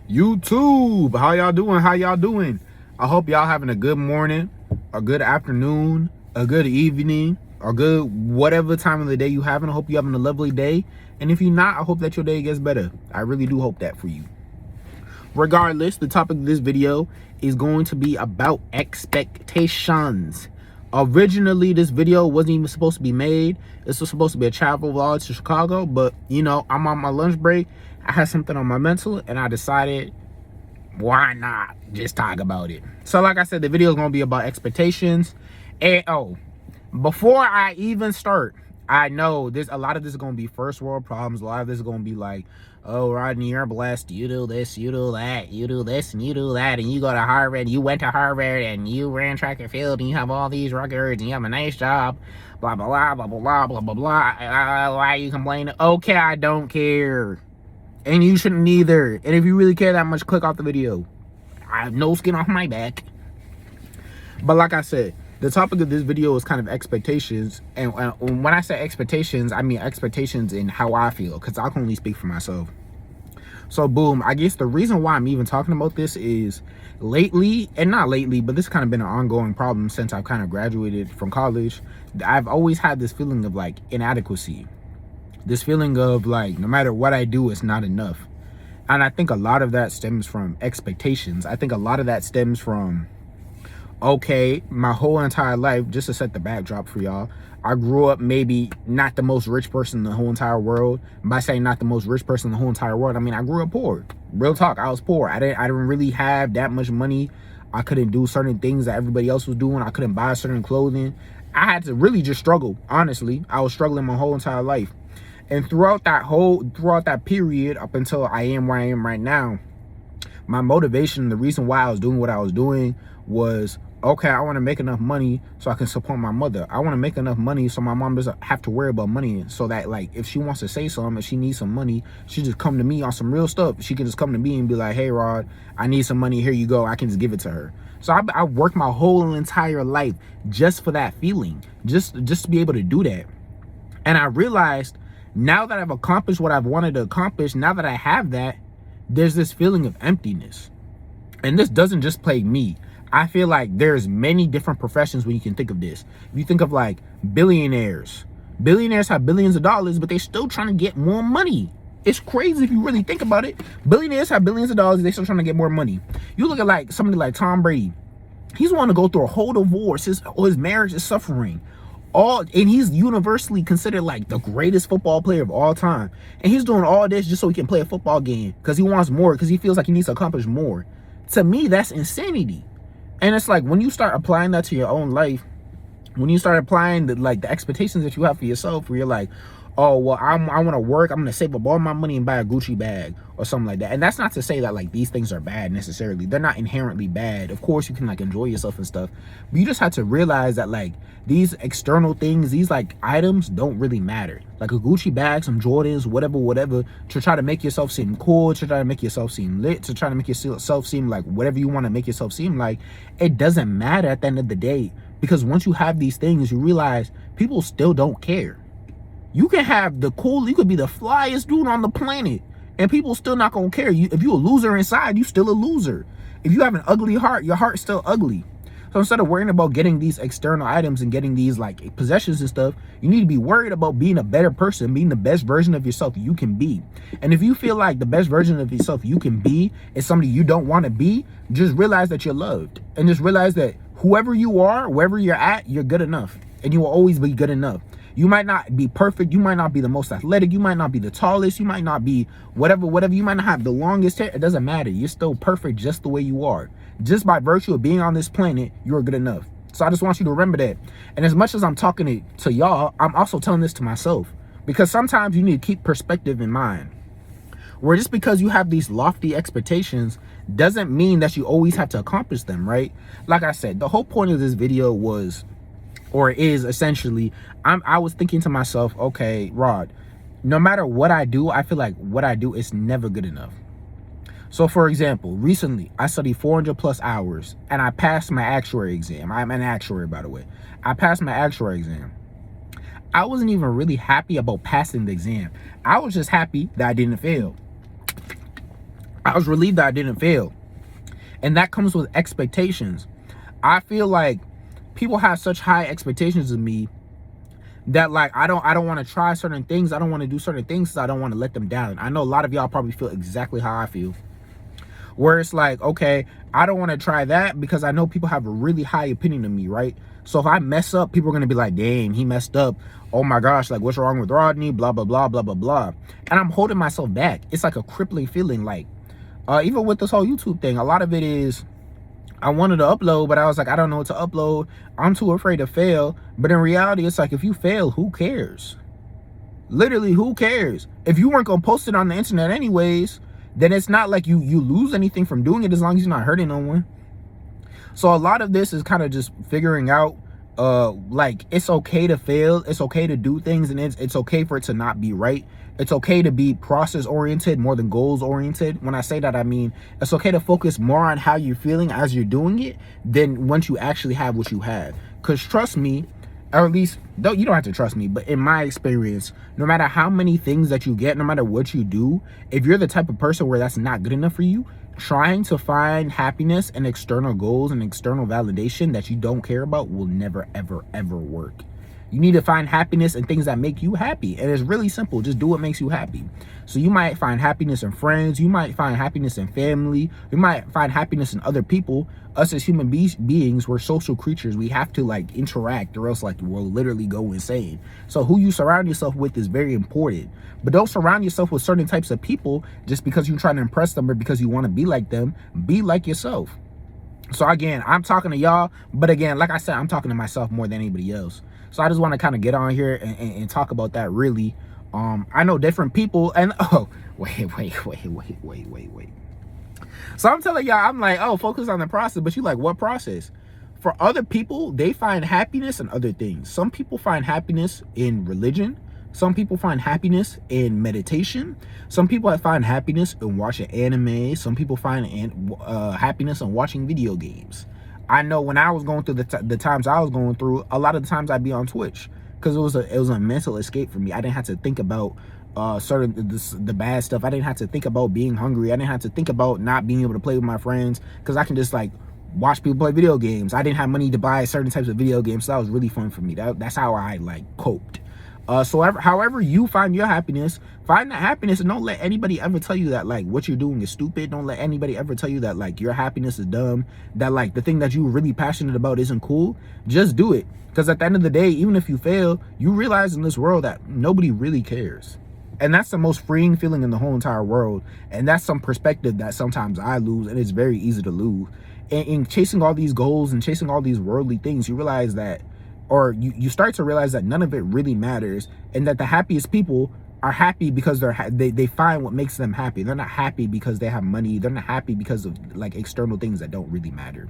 YouTube, how y'all doing? I hope y'all having a good morning, a good afternoon, a good evening, a good whatever time of the day you having. I hope you having a lovely day, and if you're not, I hope that your day gets better. I really do hope that for you. Regardless, the topic of this video is going to be about expectations. Originally, this video wasn't even supposed to be made. This was supposed to be a travel vlog to Chicago, but you know, I'm on my lunch break. I had something on my mental, and I decided, why not just talk about it? So like I said, the video is going to be about expectations. And before I even start, I know there's a lot of this is going to be first world problems. A lot of this is going to be like, oh, Rodney, you're blessed. You do this, you do that, you do this, and you do that, and you go to Harvard, you went to Harvard, and you ran track and field, and you have all these records, and you have a nice job, blah, blah, blah, blah, blah, blah, blah, blah, blah. Why are you complaining? Okay, I don't care. And you shouldn't either. And if you really care that much, click off the video. I have no skin off my back. But like I said, the topic of this video is kind of expectations. And when I say expectations, I mean expectations in how I feel, because I can only speak for myself. So boom, I guess the reason why I'm even talking about this is lately, and not lately, but this has kind of been an ongoing problem since I've kind of graduated from college. I've always had this feeling of like inadequacy. This feeling of like, no matter what I do, it's not enough. And I think a lot of that stems from expectations. I think a lot of that stems from, okay, my whole entire life, just to set the backdrop for y'all, I grew up maybe not the most rich person in the whole entire world. By saying not the most rich person in the whole entire world, I mean I grew up poor. Real talk, I was poor. I didn't really have that much money. I couldn't do certain things that everybody else was doing. I couldn't buy certain clothing. I had to really just struggle, honestly. I was struggling my whole entire life. And throughout that period, up until I am where I am right now, my motivation, the reason why I was doing what I was doing was, okay, I want to make enough money so I can support my mother. I want to make enough money so my mom doesn't have to worry about money, so that like if she wants to say something, if she needs some money, she just come to me on some real stuff. She can just come to me and be like, hey Rod, I need some money, here you go. I can just give it to her. So I worked my whole entire life just for that feeling, just to be able to do that. And I realized, now that I've accomplished what I've wanted to accomplish, now that I have that, there's this feeling of emptiness. And this doesn't just plague me. I feel like there's many different professions when you can think of this. If you think of like billionaires. Billionaires have billions of dollars, but they're still trying to get more money. It's crazy if you really think about it. Billionaires have billions of dollars, they're still trying to get more money. You look at like somebody like Tom Brady. He's wanting to go through a whole divorce. His marriage is suffering. And he's universally considered like the greatest football player of all time, and he's doing all this just so he can play a football game because he wants more, because he feels like he needs to accomplish more. To me, that's insanity. And it's like, when you start applying that to your own life, when you start applying the expectations that you have for yourself, where you're like, oh well, I want to work, I'm gonna save up all my money and buy a Gucci bag or something like that. And that's not to say that like these things are bad necessarily. They're not inherently bad. Of course you can like enjoy yourself and stuff, but you just have to realize that like these external things, these like items don't really matter. Like a Gucci bag, some Jordans, whatever, to try to make yourself seem cool, to try to make yourself seem lit, to try to make yourself seem like whatever you want to make yourself seem like, it doesn't matter at the end of the day. Because once you have these things, you realize people still don't care. You can have you could be the flyest dude on the planet, and people still not gonna care. If you're a loser inside, you still a loser. If you have an ugly heart, your heart's still ugly. So instead of worrying about getting these external items and getting these like possessions and stuff, you need to be worried about being a better person, being the best version of yourself you can be. And if you feel like the best version of yourself you can be is somebody you don't want to be, just realize that you're loved. And just realize that whoever you are, wherever you're at, you're good enough. And you will always be good enough. You might not be perfect. You might not be the most athletic. You might not be the tallest. You might not be whatever. You might not have the longest hair. It doesn't matter. You're still perfect just the way you are. Just by virtue of being on this planet, you're good enough. So I just want you to remember that. And as much as I'm talking to y'all, I'm also telling this to myself. Because sometimes you need to keep perspective in mind. Where just because you have these lofty expectations doesn't mean that you always have to accomplish them, right? Like I said, the whole point of this video was, or is essentially, I was thinking to myself, okay, Rod, no matter what I do, I feel like what I do is never good enough. So for example, recently I studied 400 plus hours and I passed my actuary exam. I'm an actuary, by the way. I passed my actuary exam. I wasn't even really happy about passing the exam. I was just happy that I didn't fail. I was relieved that I didn't fail. And that comes with expectations. I feel like people have such high expectations of me that like I don't want to try certain things. I don't want to do certain things because I don't want to let them down. I know a lot of y'all probably feel exactly how I feel. Where it's like, okay, I don't want to try that because I know people have a really high opinion of me, right? So if I mess up, people are going to be like, dang, he messed up. Oh my gosh, like what's wrong with Rodney? Blah, blah, blah, blah, blah, blah. And I'm holding myself back. It's like a crippling feeling. Like, even with this whole YouTube thing, a lot of it is I wanted to upload, but I was like, I don't know what to upload. I'm too afraid to fail. But in reality, it's like, if you fail, who cares? Literally, who cares? If you weren't going to post it on the internet anyways, then it's not like you lose anything from doing it as long as you're not hurting no one. So a lot of this is kind of just figuring out, like, it's okay to fail. It's okay to do things, and it's okay for it to not be right. It's okay to be process oriented more than goals oriented. When I say that, I mean, it's okay to focus more on how you're feeling as you're doing it than once you actually have what you have. Because trust me, or at least, though you don't have to trust me, but in my experience, no matter how many things that you get, no matter what you do, if you're the type of person where that's not good enough for you, trying to find happiness and external goals and external validation that you don't care about will never, ever, ever work. You need to find happiness in things that make you happy. And it's really simple. Just do what makes you happy. So you might find happiness in friends. You might find happiness in family. You might find happiness in other people. Us as human beings, we're social creatures. We have to like interact or else like we'll literally go insane. So who you surround yourself with is very important. But don't surround yourself with certain types of people just because you're trying to impress them or because you want to be like them. Be like yourself. So again, I'm talking to y'all. But again, like I said, I'm talking to myself more than anybody else. So I just want to kind of get on here and talk about that really. I know different people and wait. So I'm telling y'all, I'm like, oh, focus on the process. But you like, what process? For other people, they find happiness in other things. Some people find happiness in religion. Some people find happiness in meditation. Some people find happiness in watching anime. Some people find happiness in watching video games. I know when I was going through the times I was going through, a lot of the times I'd be on Twitch because it was a mental escape for me. I didn't have to think about the bad stuff. I didn't have to think about being hungry. I didn't have to think about not being able to play with my friends because I can just like watch people play video games. I didn't have money to buy certain types of video games, so that was really fun for me. That's how I like coped. So however you find your happiness, find that happiness, and don't let anybody ever tell you that like what you're doing is stupid. Don't let anybody ever tell you that like your happiness is dumb, that like the thing that you're really passionate about isn't cool. Just do it, because at the end of the day, even if you fail, you realize in this world that nobody really cares. And that's the most freeing feeling in the whole entire world. And that's some perspective that sometimes I lose, and it's very easy to lose. And in chasing all these goals and chasing all these worldly things, you realize that, or you start to realize that none of it really matters, and that the happiest people are happy because they find what makes them happy. They're not happy because they have money. They're not happy because of like external things that don't really matter.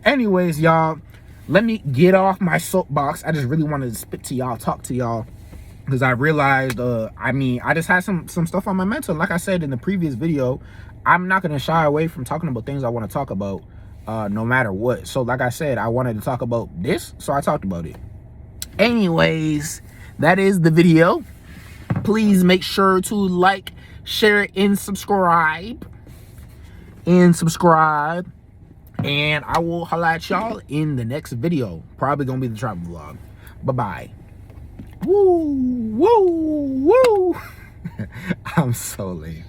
Anyways, y'all, let me get off my soapbox. I just really wanted to spit to y'all, talk to y'all, because I realized, I just had some stuff on my mental. Like I said in the previous video, I'm not going to shy away from talking about things I want to talk about, no matter what. So like I said, I wanted to talk about this, so I talked about it. Anyways, that is the video. Please make sure to like, share, and subscribe. And I will holla at y'all in the next video. Probably going to be the travel vlog. Bye-bye. Woo, woo, woo. I'm so late.